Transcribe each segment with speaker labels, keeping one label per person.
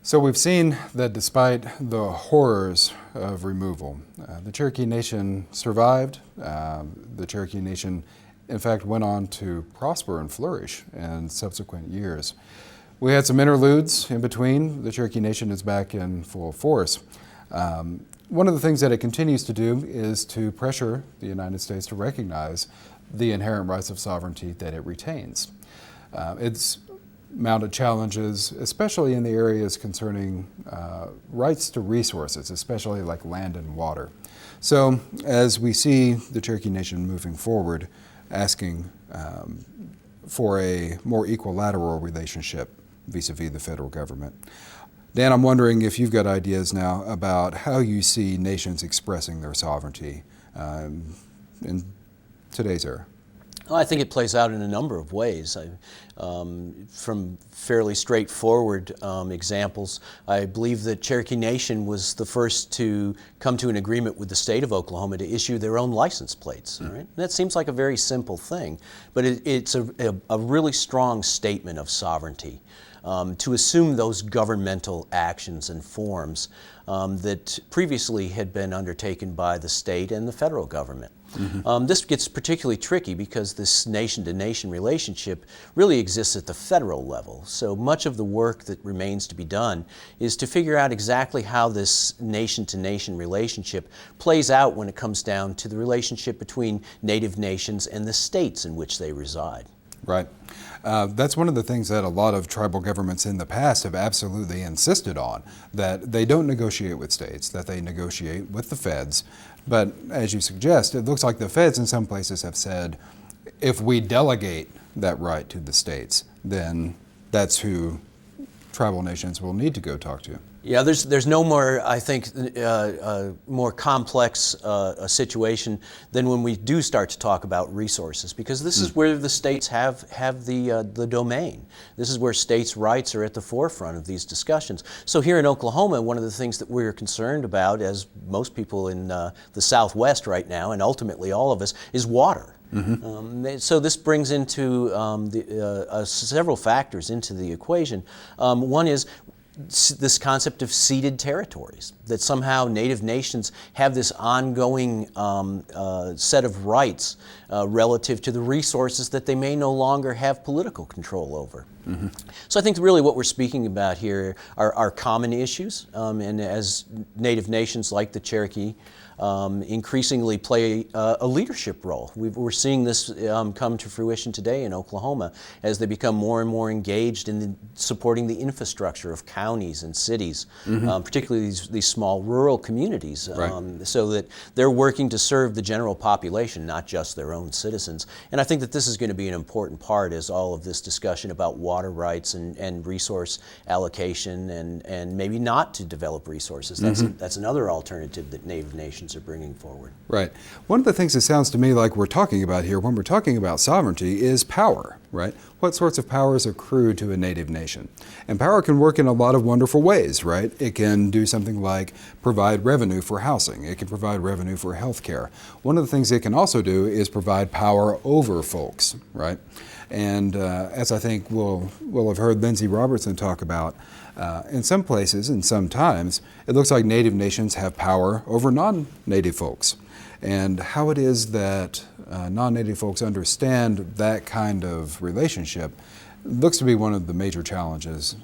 Speaker 1: So we've seen that despite the horrors of removal, the Cherokee Nation survived. The Cherokee Nation, in fact, went on to prosper and flourish in subsequent years. We had some interludes in between. The Cherokee Nation is back in full force. One of the things that it continues to do is to pressure the United States to recognize the inherent rights of sovereignty that it retains. It's mounted challenges, especially in the areas concerning rights to resources, especially like land and water. So as we see the Cherokee Nation moving forward, asking for a more equilateral relationship vis-a-vis the federal government. Dan, I'm wondering if you've got ideas now about how you see nations expressing their sovereignty in today's era.
Speaker 2: Well, I think it plays out in a number of ways. From fairly straightforward examples, I believe that Cherokee Nation was the first to come to an agreement with the state of Oklahoma to issue their own license plates. Mm-hmm. Right? That seems like a very simple thing, but it's a really strong statement of sovereignty. To assume those governmental actions and forms that previously had been undertaken by the state and the federal government. Mm-hmm. This gets particularly tricky because this nation-to-nation relationship really exists at the federal level. So much of the work that remains to be done is to figure out exactly how this nation-to-nation relationship plays out when it comes down to the relationship between native nations and the states in which they reside.
Speaker 1: Right. That's one of the things that a lot of tribal governments in the past have absolutely insisted on, that they don't negotiate with states, that they negotiate with the feds. But as you suggest, it looks like the feds in some places have said, if we delegate that right to the states, then that's who tribal nations will need to go talk to.
Speaker 2: Yeah, there's no more, I think, more complex situation than when we do start to talk about resources, because this is where the states have the domain. This is where states' rights are at the forefront of these discussions. So here in Oklahoma, one of the things that we're concerned about, as most people in the Southwest right now, and ultimately all of us, is water. Mm-hmm. So this brings into several factors into the equation. One is this concept of ceded territories, that somehow native nations have this ongoing set of rights relative to the resources that they may no longer have political control over. Mm-hmm. So I think really what we're speaking about here are common issues, and as native nations like the Cherokee increasingly play a leadership role. We're seeing this come to fruition today in Oklahoma as they become more and more engaged in supporting the infrastructure of counties and cities, mm-hmm. Particularly these small rural communities, right. So that they're working to serve the general population, not just their own citizens. And I think that this is going to be an important part as all of this discussion about water rights and resource allocation and maybe not to develop resources. That's another alternative that native nations are bringing forward.
Speaker 1: Right. One of the things that sounds to me like we're talking about here when we're talking about sovereignty is power, right? What sorts of powers accrue to a native nation? And power can work in a lot of wonderful ways, right? It can do something like provide revenue for housing. It can provide revenue for health care. One of the things it can also do is provide power over folks, right? And as I think we'll have heard Lindsay Robertson talk about, in some places and sometimes, it looks like native nations have power over non-native folks. And how it is that non-native folks understand that kind of relationship looks to be one of the major challenges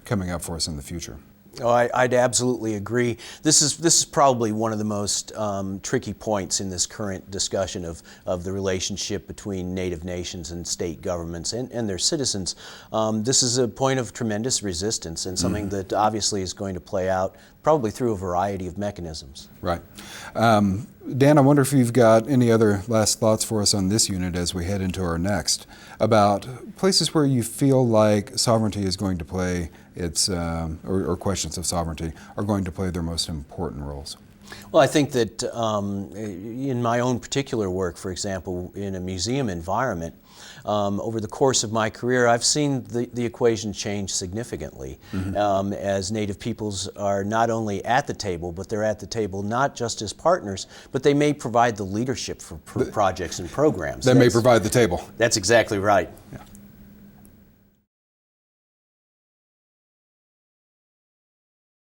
Speaker 1: coming up for us in the future.
Speaker 2: Oh, I'd absolutely agree. This is probably one of the most tricky points in this current discussion of the relationship between native nations and state governments and their citizens. This is a point of tremendous resistance and something mm-hmm. that obviously is going to play out probably through a variety of mechanisms.
Speaker 1: Right. Dan, I wonder if you've got any other last thoughts for us on this unit as we head into our next, about places where you feel like sovereignty is going to play its, or questions of sovereignty are going to play their most important roles.
Speaker 2: Well, I think that in my own particular work, for example, in a museum environment, over the course of my career, I've seen the equation change significantly mm-hmm. As Native peoples are not only at the table, but they're at the table not just as partners, but they may provide the leadership for projects and programs.
Speaker 1: They may provide the table.
Speaker 2: That's exactly right.
Speaker 1: Yeah.